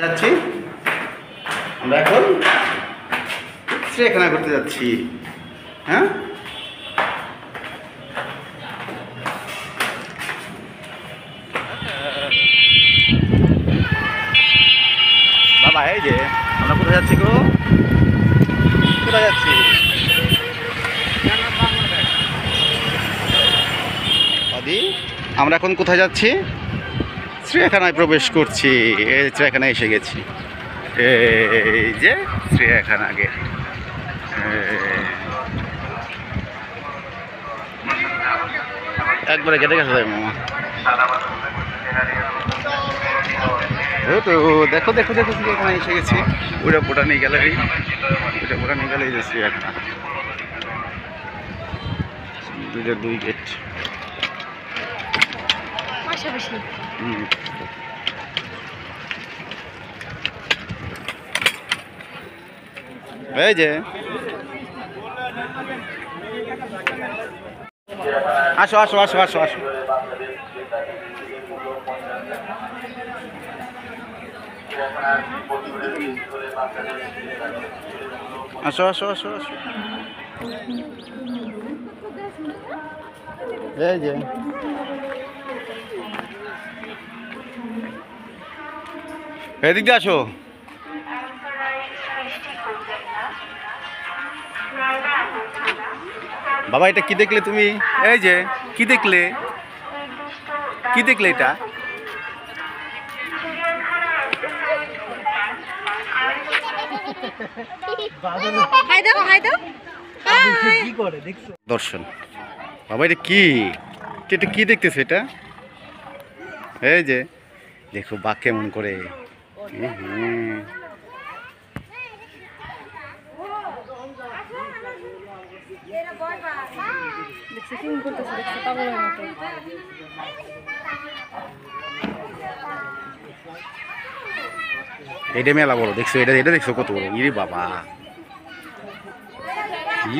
যাচ্ছি আমরা এখন চিড়িয়াখানা করতে যাচ্ছি। হ্যাঁ, বাবা এই যে আমরা কোথায় যাচ্ছি গো? কোথায় যাচ্ছি? দাদি আমরা এখন কোথায় যাচ্ছি? চিড়িয়াখানায় প্রবেশ করছি। এই চিড়িয়াখানায় এসে গেছি। এই যে চিড়িয়াখানা গেট। একবারে কেটে গেছে মামা। তো দেখো দেখো দেখো চিড়িয়াখানায় এসে গেছি। ওটা বোটানি গ্যালারি, ওটা বোটানি গ্যালারি যে চিড়িয়াখানা। দুই গেট পাশাপাশি। এই যে আসো আসো আসো আসো আসো। আসো আসো আসো আসো। এই যে এদিক দিয়ে আসো। বাবা এটা কি দেখলে তুমি? এই যে কি দেখলে? কি দেখলে এটা? দর্শন বাবা এটা কি? এটা কি দেখতেছে এটা? এই যে দেখো বাঘ কেমন করে। এটা মেলা বড় দেখছো? এটা এটা দেখছো কত বড়? ইরে বাবা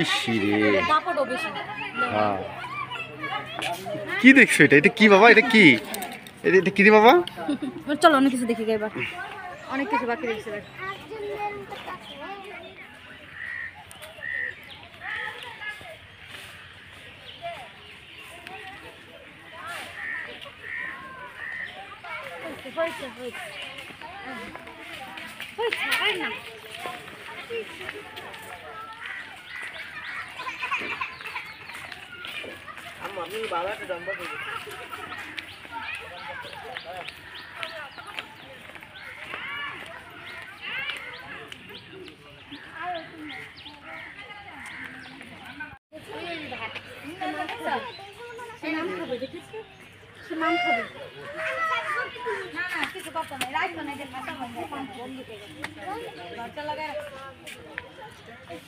ইসিরে। হ্যাঁ কি দেখছো এটা? এটা কি বাবা? এটা কি? এটা কি রে বাবা? চলো অনেক কিছু দেখি এবার, অনেক কিছু বাকি দেখছি।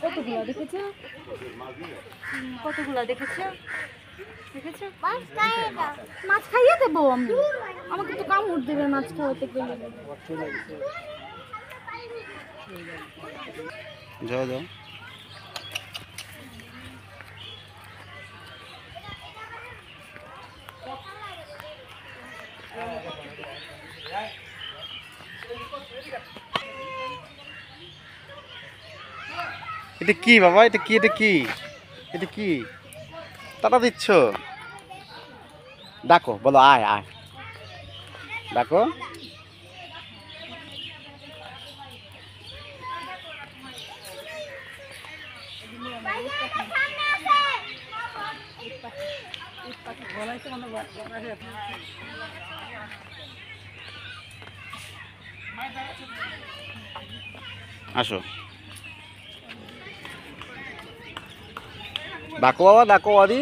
কতগুলো দেখেছো? কতগুলো দেখেছো? দেখেছো? মাছ খাইয়ে দেবো আমি, আমাকে তো কামড় দেবে মাছ খাওয়াতে গেলে। যাও যাও। এটা কি বাবা? এটা কি? এটা কি? এটা কি তারা দিচ্ছ? ডাকো, বলো আয় আয়, ডাকো। আসো ডাকো বাবা, ডাকো আদি।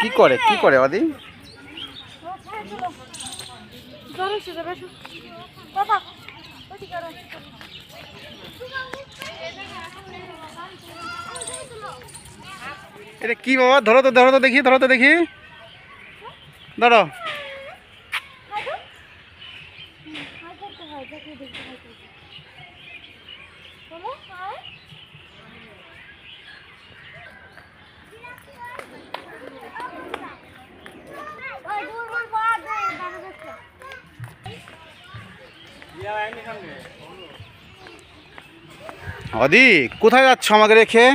কি করে? কি করে আদি? এটা কি বাবা? ধরো তো, ধরো তো দেখি, ধরো তো দেখি, ধরো। অদি কোথায় যাচ্ছ আমাকে রেখে?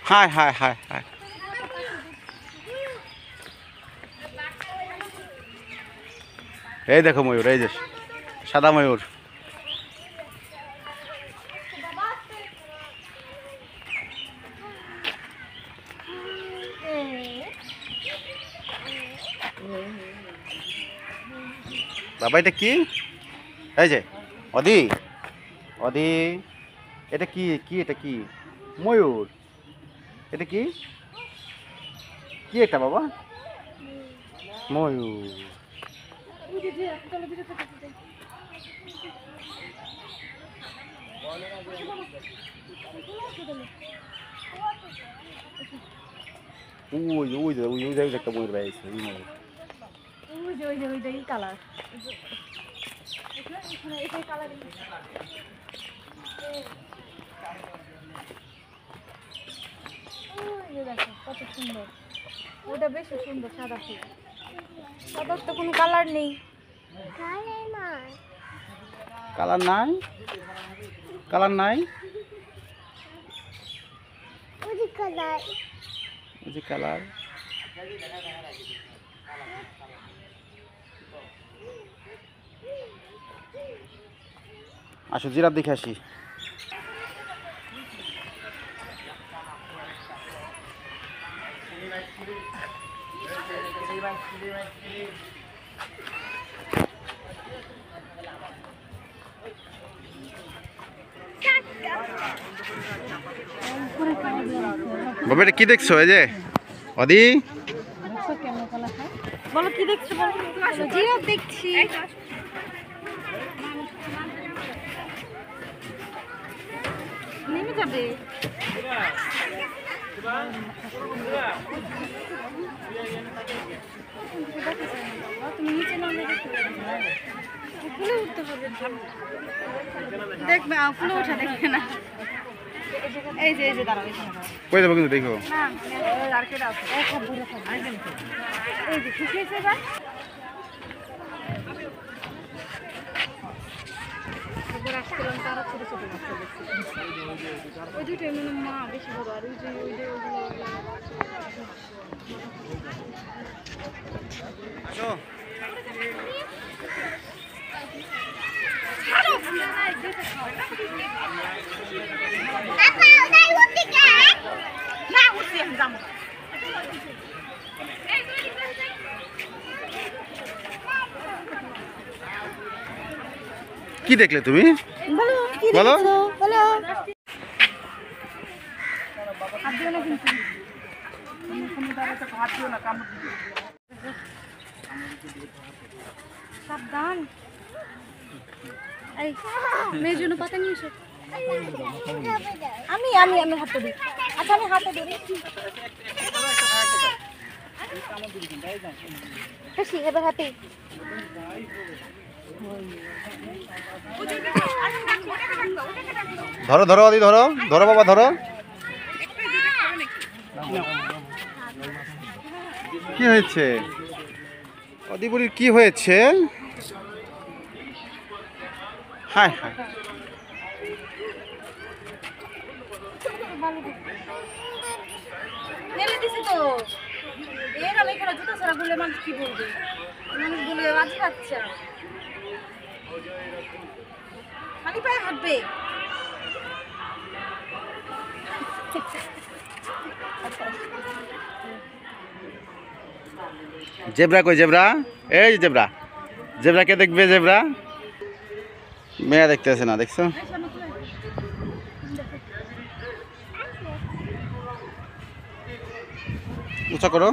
হায় হায় হায় হায়, এই দেখো ময়ূর, এই যে সাদা ময়ূর। বাবা এটা কি? এই যে অদি, অদি এটা কি? কি এটা কি? ময়ূর? এটা কি? কি এটা বাবা? ময়ূর। ওই ওই যে ওই যে একটা ময়ূর বাইছে, ওই ময়ূর। ওই কালার কত সুন্দর, ওটা বেশি সুন্দর। সাদা ফুল, সাদার তো কোনো কালার নেই। কালার নাই, কালার নাই, ওই যে কালার। আসো জিরাফ দেখে আসি। বাবা এটা কি দেখছো? এই যে অদি, বলো কি দেখছো? বলো। জিরাফ দেখছি। নেমে যাবে। তুমি নিচে নামলে ফুলে উঠতে পারবে। দেখবে ফুলে ওঠা দেখবে না। এই যে দাঁড়াও, কই যাবো কিন্তু দেখো। না টার্গেট আছে, এক হাত দূরে থাকবে। এই যে খুশি হয়েছে এবার। এবার আসছিলাম তারা ছোট ছোট বাচ্চা দেখছি। ওই দুটোই মানে মা বেশি বড়, আর ওই যে আসো। কি দেখলে তুমি? বলো। সাবধান। এই মেয়ের জন্য পাতা নিয়ে এসো। আমি হাতে দিই। আচ্ছা আমি হাতে ধরি। খুশি এবার হ্যাপি। ধরো ধরো অদি, ধরো ধরো বাবা, ধরো। কি হয়েছে অদি বুড়ির? কি হয়েছে? হায় হায়, মেলে দিছি তো। এরা এখানে জুতো ছাড়া বললে মানুষ কি বলবে? মানুষ বলে বাজি বাচ্চা খালি পায়ে হাঁটবে। জেব্রা কই? জেব্রা, এই যে জেব্রা। জেব্রা কে দেখবে? জেব্রা মেয়া দেখতেছে না, দেখছো? উঁচা করো।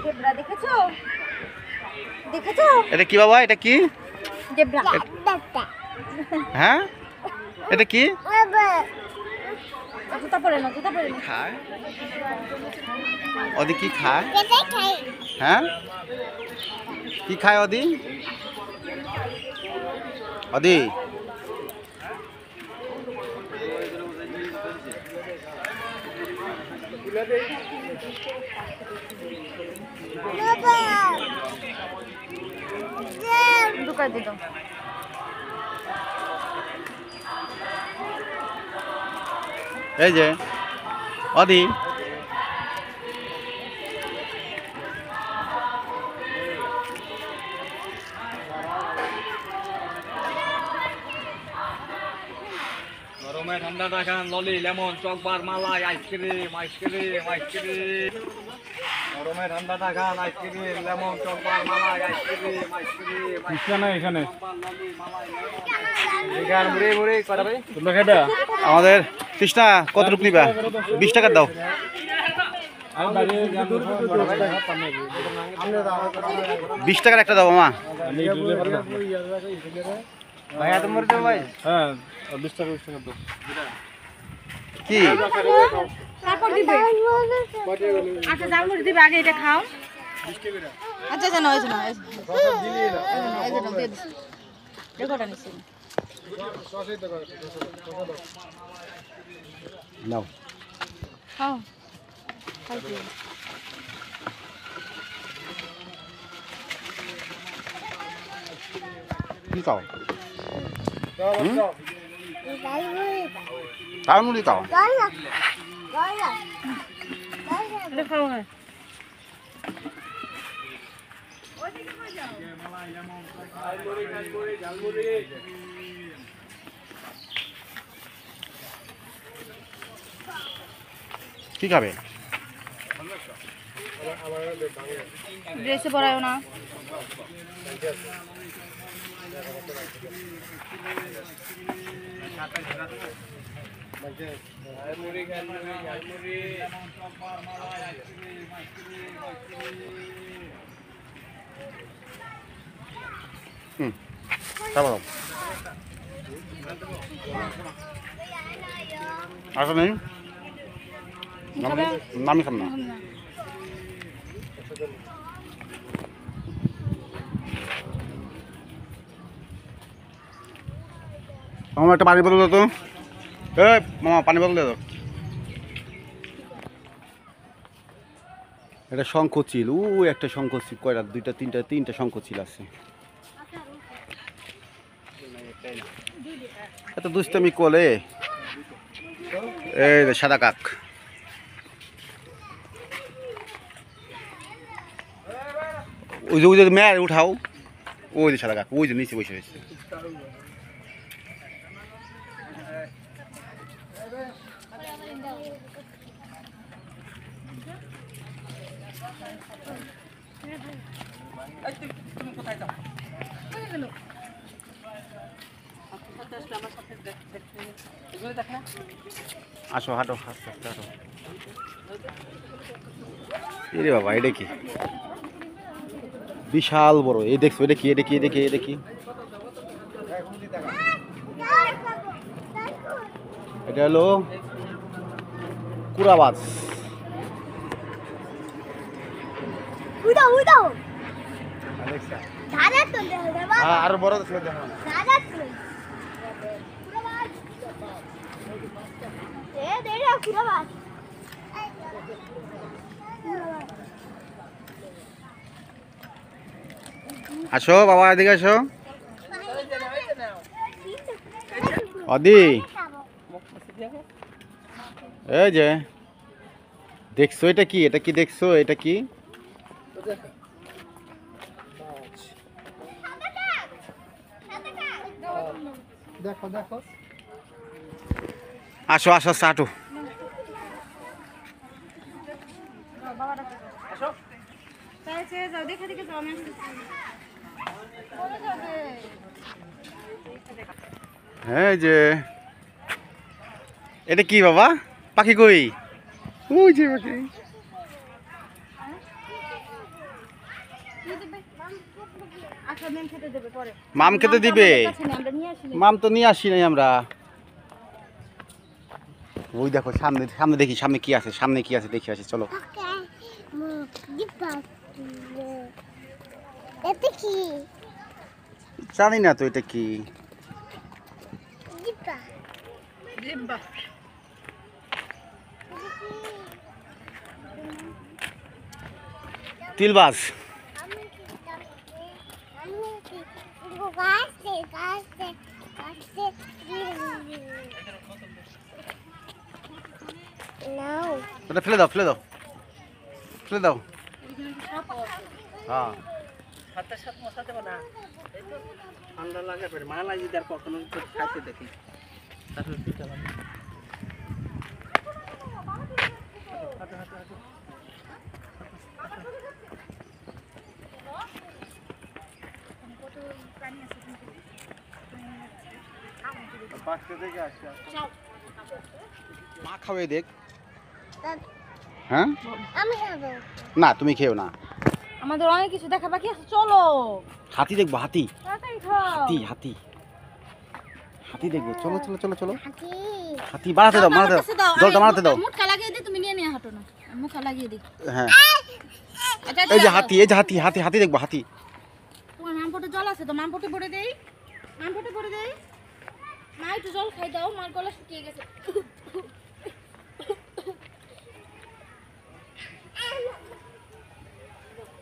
জেব্রা দেখেছো? দেখেছো? এটা কি বাবা? এটা কি? জেব্রা। হ্যাঁ এটা কি? জুতা পরে না, জুতা পরে না। খায় অদি? কি খায়? হ্যাঁ কি খায় অদি? অদি ঢুকাই দিল। এই যে অদি গরমে ঠান্ডাটা খান, ললি, লেমন, চকবার, মালাই, আইসক্রিম, আইসক্রিম, আইসক্রিম। গরমে ঠান্ডাটা খান, আইসক্রিম, লেমন, চকবার, মালাই, আইসক্রিম, আইসক্রিম। এখানে এখানে ললি, মালাই, লেমন, মুড়ি মুড়ি কটা ভাই? তোমরা খেটা আমাদের কৃষ্ণা কত রূপ নিবা? 20 টাকা দাও। আমি বাড়ি যাবো 20 টাকার একটা দাও মা। ভাই এত মুড়ি দেবো ভাই? হ্যাঁ 20 টাকা দাও। কি তারপর দিবে। আচ্ছা জালমুড়ি দিবে, আগে এটা খাও। আচ্ছা আচ্ছা নয় নয় এই যে নাও দিয়ে দিছি। দেখোটা নিছি। নাও। খাও। খাইছি। কি খাও? তালমুড়ি খাও। এটা খাও হয়। কি খাবে? ড্রেসে পরায়ও না। খাবো। আসো নেই? নামি খাম না। মামা একটা পানি বোতল দাও তো। এই মামা পানি বোতল দাও। এটা শঙ্খচিল, ও একটা শঙ্খচিল, কয়টা? দুইটা তিনটা শঙ্খচিল আছে। এত দুষ্টামি কোলে। এই যে সাদা কাক। ওই যে মেয়ের উঠাও। ওই যে সাদা কাক, ওই যে নিচে বসে রয়েছে। আসো হাঁটো হাঁটো হাঁটো। এরে বাবা, এটা কি? বিশাল বড়। এই দেখছো, এটা কি? এটা কি? এটা কি? এটা কি? এটা হলো কুরাবাজ। আর বড় দেখো। আসো বাবা, এদিকে আসো। অদি, এই যে দেখছো, এটা কি? এটা কি দেখছো? এটা কি? দেখো দেখো। আসো আসো, হাঁটো। যাও দেখে দেখে যাও, আমি আসতেছি। এই যে এটা কি বাবা? পাখি কই? ওই যে পাখি। আচ্ছা মেম খেতে দেবে পরে। মাম খেতে দিবে? আমরা নিয়ে আসি। মাম তো নিয়ে আসি নাই আমরা। ওই দেখো সামনে, সামনে দেখি সামনে কি আছে, সামনে কি আছে দেখি আসি, চলো। এটা কি? জানি না তো এটা কি। জিব্বা। তিলবাজ। ওটা ফেলে দাও ফেলে দাও ফেলে দাও। হ্যাঁ ঠান্ডা লাগে পরে মালা যদি আর কখনো খাইতে দেখি তারপরে পিঠা বানাই। মা খাওয়াই দেখ। হ্যাঁ আমি খাবো না তুমি খেও না। আমাদের অনেক কিছু দেখা বাকি আছে, চলো হাতি দেখবো হাতি তাড়াতাড়ি খাও। হাতি হাতি হাতি দেখবো চলো চলো চলো চলো। হাতি হাতি বাড়াতে দাও মারাতে দাও জলটা মারাতে দাও। মুখটা লাগিয়ে দিই, তুমি নিয়ে নিয়ে হাঁটো না, মুখটা লাগিয়ে দিই। হ্যাঁ আচ্ছা এই যে হাতি এই যে হাতি হাতি হাতি দেখবো হাতি। তোমার নাম ফটো জল আছে তো, নাম ফটো পড়ে দেই, নাম ফটো পড়ে দেই। মা একটু জল খাই দাও, মার গলা শুকিয়ে গেছে।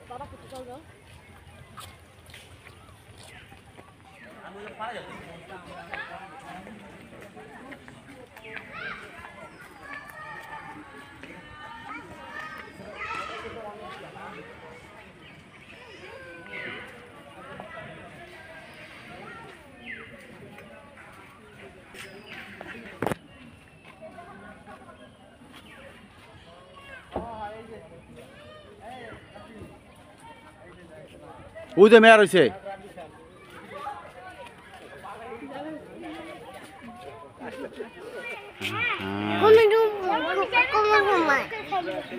বাবা একটু জল দাও। ওই যে মেয়া রয়েছে।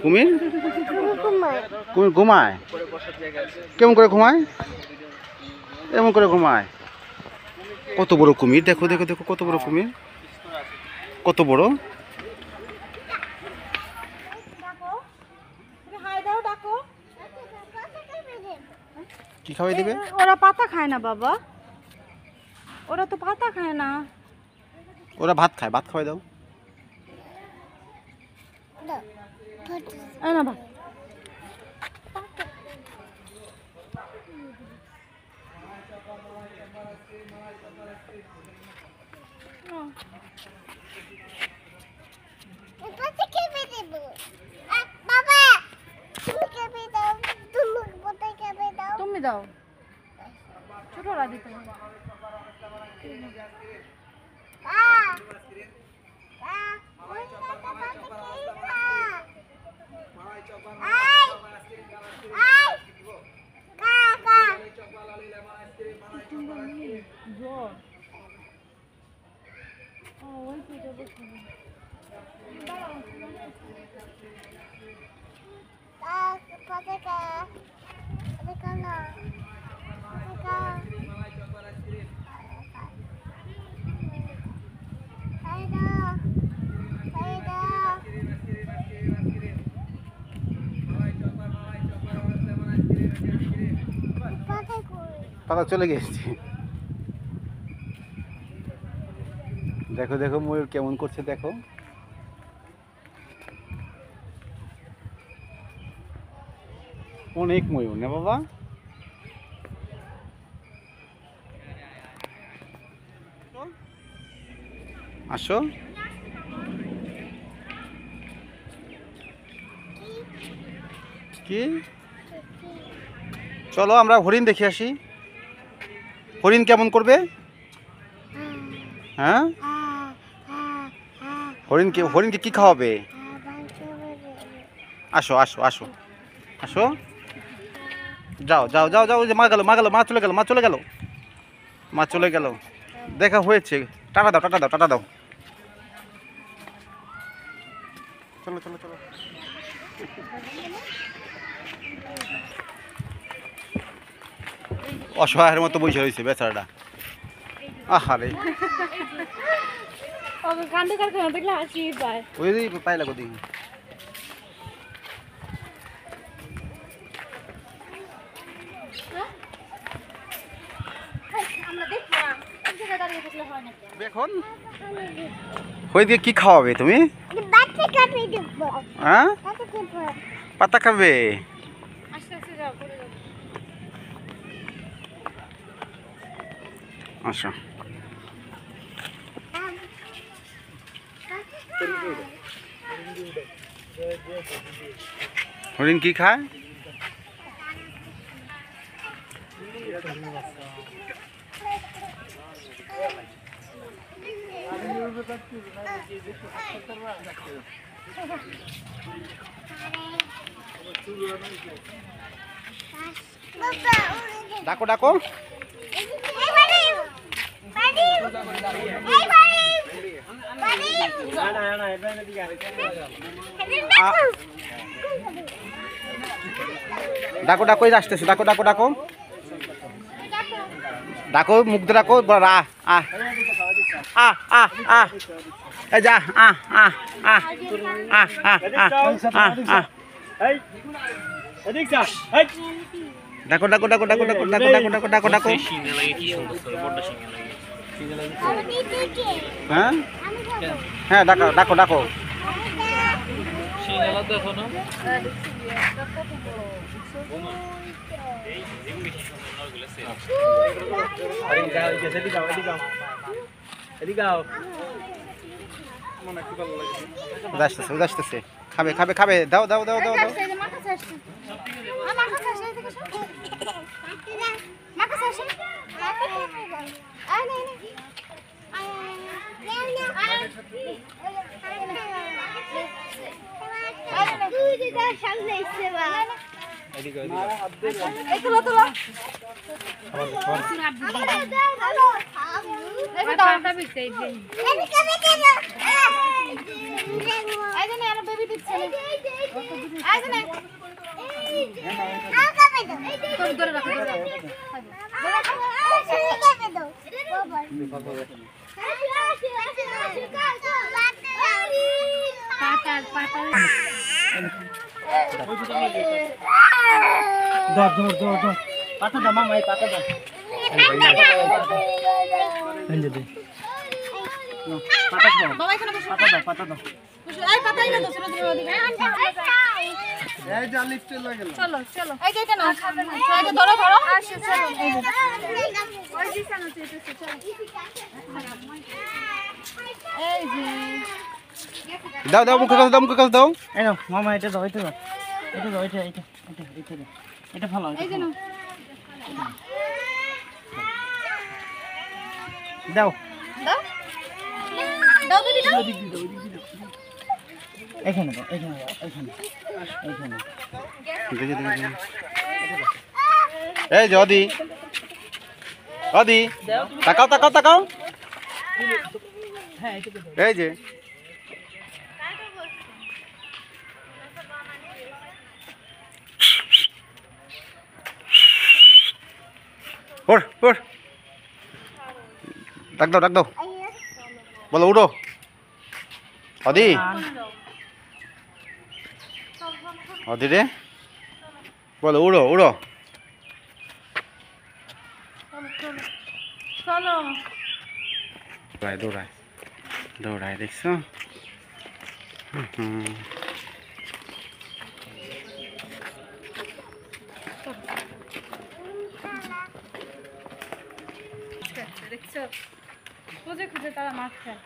কুমির কুমির ঘুমায় কেমন করে ঘুমায়? এমন করে ঘুমায়। কত বড় কুমির দেখো দেখো দেখো কত বড় কুমির, কত বড়। হাই দাও, ডাকো। কি খাওয়াই দিবে? ওরা পাতা খায় না বাবা, ওরা তো পাতা খায় না। ওরা ভাত খায়, ভাত খাওয়াই দাও। এই না ভাত। তুমি দাও, ছোটরা দিতে হবে। পাতা চলে গেছে। দেখো দেখো ময়ূর কেমন করছে দেখো। অনেক ময়ূর না বাবা? আসো কি চলো আমরা হরিণ দেখে আসি। হরিণ কেমন করবে? হ্যাঁ হরিণকে কি খাওয়াবে? আসো আসো আসো আসো যাও যাও যাও যাও। যে মা গেল মা গেল মা চলে গেল মা চলে গেল মা চলে গেল। দেখা হয়েছে, টাটা দাও টাটা দাও টাটা দাও। চলো চলো চলো। অসহায়ের মতো বসে রয়েছে বেচারাটা। আহারে ওকে কান্দে কারখানা দেখলে হাসি পায়। ওই পাই লাগো দেখি। আমরা দেখলাম এক জায়গায় দাঁড়িয়ে থাকলে হয় নাকি? এখন ওই দিয়ে কি খাওয়াবে তুমি? হ্যাঁ পাতা খাবে। আস্তে আস্তে যাও, পড়ে যাও। আসো। হরিণ কি খায়? ডাকো ডাকো। ডাকো ডাকো, এই আসতেছে, ডাকো ডাকো ডাকো ডাকো, মুখ দিয়ে ডাকো, আ আ আ আ আ এই যা আ আ আ আ আ আ আ। ডাকো ডাকো ডাকো ডাকো ডাকো ডাকো ডাকো ডাকো ডাকো ডাকো। হ্যাঁ হ্যাঁ, ডাকো ডাকো ডাকো। আসতেছে, খাবে খাবে খাবে, দাও দাও দাও দাও দাও। পাতা দাও মামা, এই পাতা দাও। পাতা দাও, পাতা দাও, পাতা দাও। এই যে লিফটে লাগে না। চলো চলো, এই যে এটা নাও, এই যে ধরো ধরো, আসো চলো, এই যে ওই দিশা না চেয়েছে, চলো এই যে দাও দাও, মুখে কাছে দাও, মুখে কাছে দাও। এই নাও মামা, এটা দাও, এটা দাও, এটা দাও, এটা এটা এটা এটা দাও, এটা ভালো, এই যে নাও, দাও দাও দাও দিদি দাও। এখানে দাও, এখানে দাও, এখানে এখানে। দেখি দেখি দেখি। এই যে অদি, অদি তাকাও তাকাও তাকাও। এই যে ওর ওর, ডাক দাও ডাক দাও, বলো উড়ো। অদি, অদি রে, বলো উড়ো উড়ো। চলো দৌড়ায় দৌড়ায় দৌড়ায়, দেখছো? দেখছো, খুঁজে খুঁজে তারা মাছ খায়।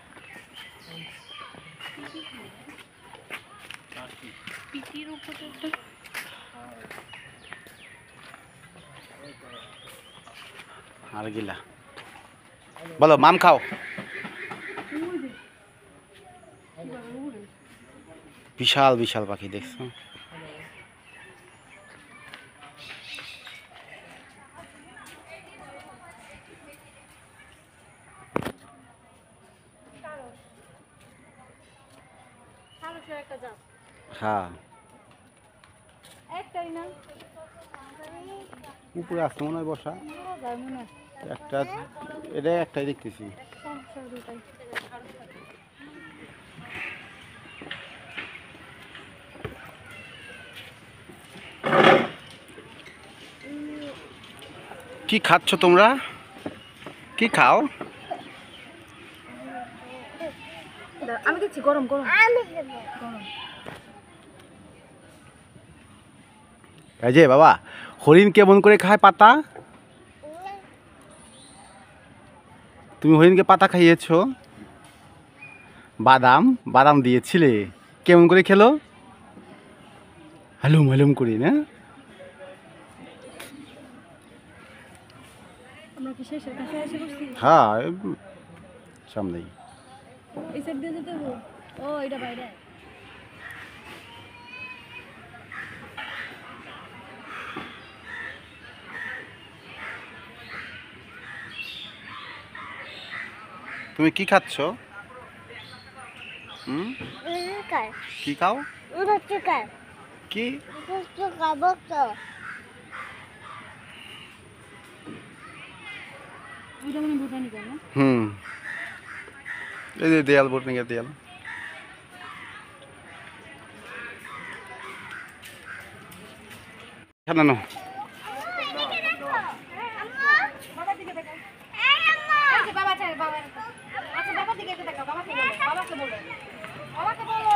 পিটির উপরে আর গিলা বলো মাম খাও। বিশাল বিশাল পাখি, দেখছো? হ্যাঁ, একটাই না, উপরে আসতে মনে হয় বসা মনে হয় একটা, এটা একটাই দেখতেছি। দুটাই। কি খাচ্ছ তোমরা? কি খাও? আমি দেখছি গরম গরম গরম। এই যে বাবা, হরিণ কেমন করে খায় পাতা? তুমি হরিণকে পাতা খাইয়েছো, বাদাম বাদাম দিয়েছিলে, কেমন করে খেলো? হালুম হালুম করে না? আমরা কি শেষের কাছে এসে বসছি? হ্যাঁ সামনেই। এই সাইড দিয়ে যেতে হবে। ও এটা বাইরে। তুমি কি খাচ্ছ? কি খাও? কি? ওইটা মানে ভুটানি করে না? এই যে দেয়াল, বোটনিংয়ের দেয়াল। না বাবার দিকে দেখো। আচ্ছা বাবা চাই বাবা। আচ্ছা বাবার দিকে দেখো, বাবাকে বলো, বাবাকে বলো। বাবাকে বলো।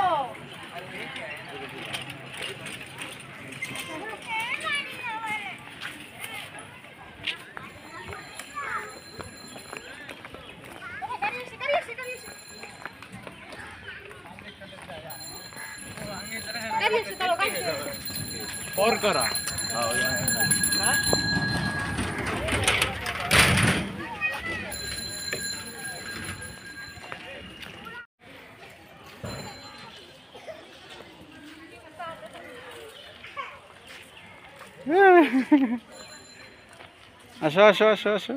और करा আসো আসো আসো আসো।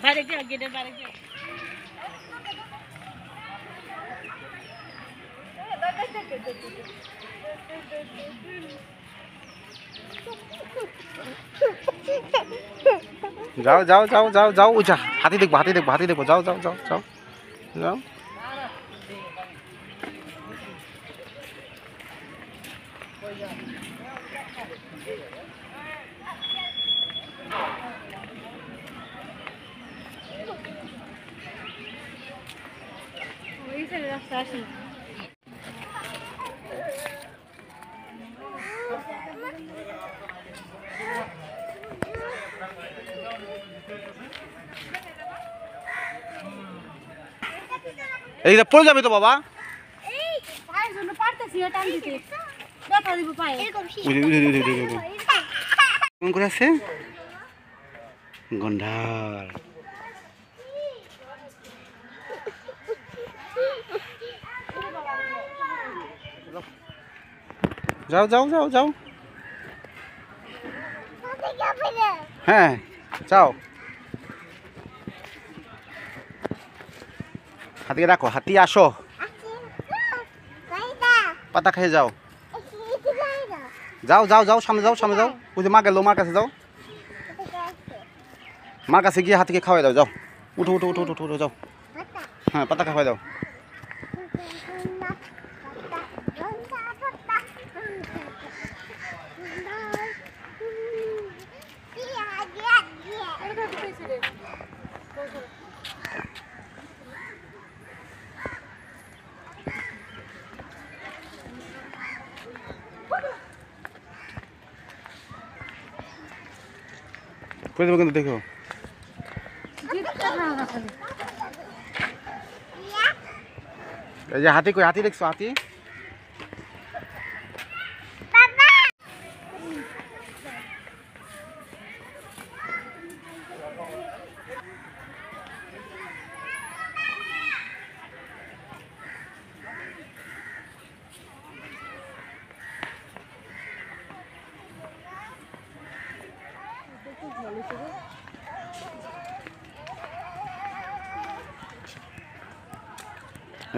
বাইরে গিয়ে গেটের বাইরে গিয়ে যাও যাও যাও যাও যাও। ওই যা, হাতি দেখবো হাতি দেখবো হাতি দেখবো। যাও যাও যাও যাও যাও। ওই সাইডে রাস্তা আসে না। এইটা পড়ে যাবে তো বাবা। এই পায়ের জন্য পারতেছি টান দিতে। ব্যথা দিব পায়ে। কেমন করে আছে গন্ডার? যাও যাও যাও যাও। হ্যাঁ যাও। হাতিকে রাখো, হাতি আসো, পাতা খেয়ে যাও। যাও যাও যাও, সামনে যাও সামনে যাও। ওই যে মা গেল, মার কাছে যাও। মার কাছে গিয়ে হাতিকে খাওয়াই দাও। যাও উঠো উঠো উঠো উঠো উঠো যাও। হ্যাঁ পাতা খাওয়াই দাও। করে দেবো কিন্তু দেখো। এই যে হাতি, কই হাতি দেখছো? হাতি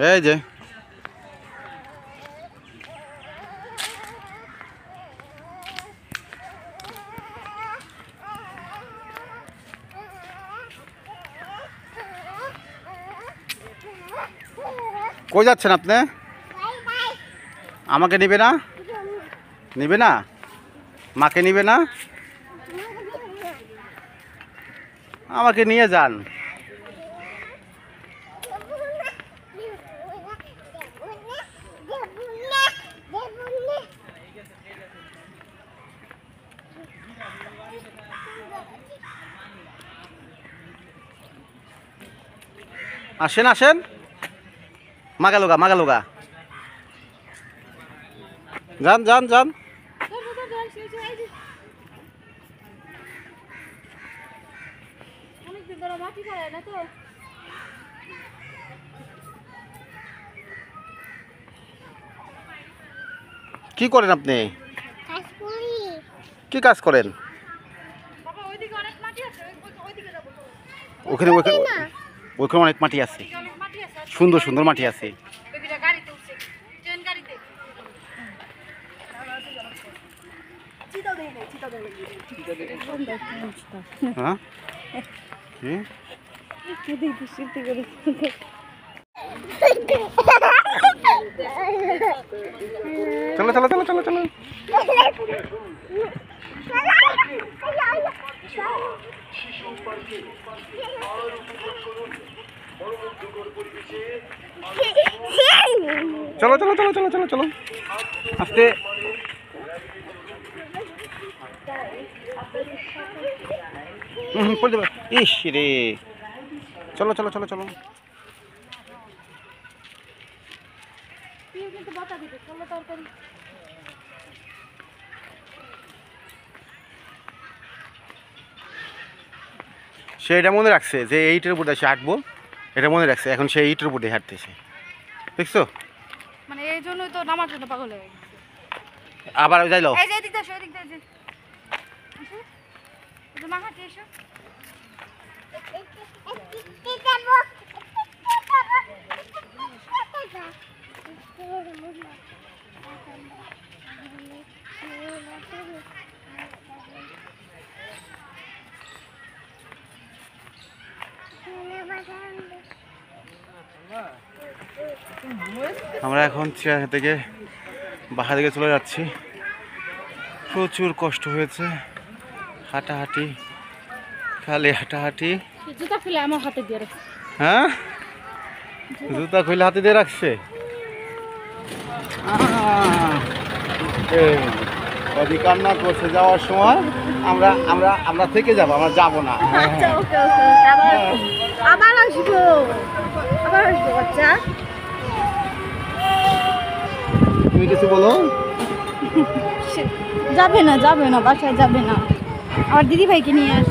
এই যে কই যাচ্ছেন আপনি? আমাকে নিবে না? নিবে না? মাকে নিবে না? আমাকে নিয়ে যান। আসেন আসেন, মাগালোগা মাগালোগা, যান যান যান। অনেকদিন ধরে মাটি খায় না তো। কি করেন আপনি? কি কাজ করেন? বাবা ওইদিকে অনেক মাটি আছে, ওইদিকে যাবো তো। ওখানে ওখানে ওখানে অনেক মাটি আছে, ওইদিকে অনেক মাটি আছে। সুন্দর সুন্দর মাটি আছে। বেবিটা গাড়িতে উঠছে, ট্রেন গাড়িতে। চিতাও দেই নাই, চিতাও দেই নাই। হ্যাঁ কি? এদিকে সিটি করে। চলো চলো চলো চলো চলো। চলো চলো চলো চলো চলো চলো আস্তে। পড়ে যাবে। ইস রে, চলো চলো চলো চলো। তুই কিন্তু বাতা দিতে চলো তরকারি। সে এটা মনে রাখছে যে এইটার উপরে সে হাঁটবো, এটা মনে রাখছে, এখন সে এইটার উপরে হাঁটতেছে, দেখছো? মানে এই জন্যই তো নামার জন্য পাগল হয়ে গেছে। আবার যাইলো। এই যে এদিক দিয়ে আসো, এদিক দিয়ে আসো। এই যে মা হাঁটি এসো। আমরা এখন চেয়ার থেকে বাসা থেকে চলে যাচ্ছি। প্রচুর কষ্ট হয়েছে, হাঁটাহাঁটি, খালি হাঁটাহাঁটি। জুতা খুলে আমার হাতে দিয়ে রাখছি। হ্যাঁ, জুতা খুলে হাতে দিয়ে রাখছে। কদি কান্না করছে যাওয়ার সময়, আমরা আমরা আমরা থেকে যাবো, আমরা যাবো না। আচ্ছা ওকে ওকে, আবার আসবো, আবার আসবো বাচ্চা। তুমি কিছু বলো। যাবে না, যাবে না, বাসায় যাবে না। আমার দিদি ভাইকে নিয়ে আস।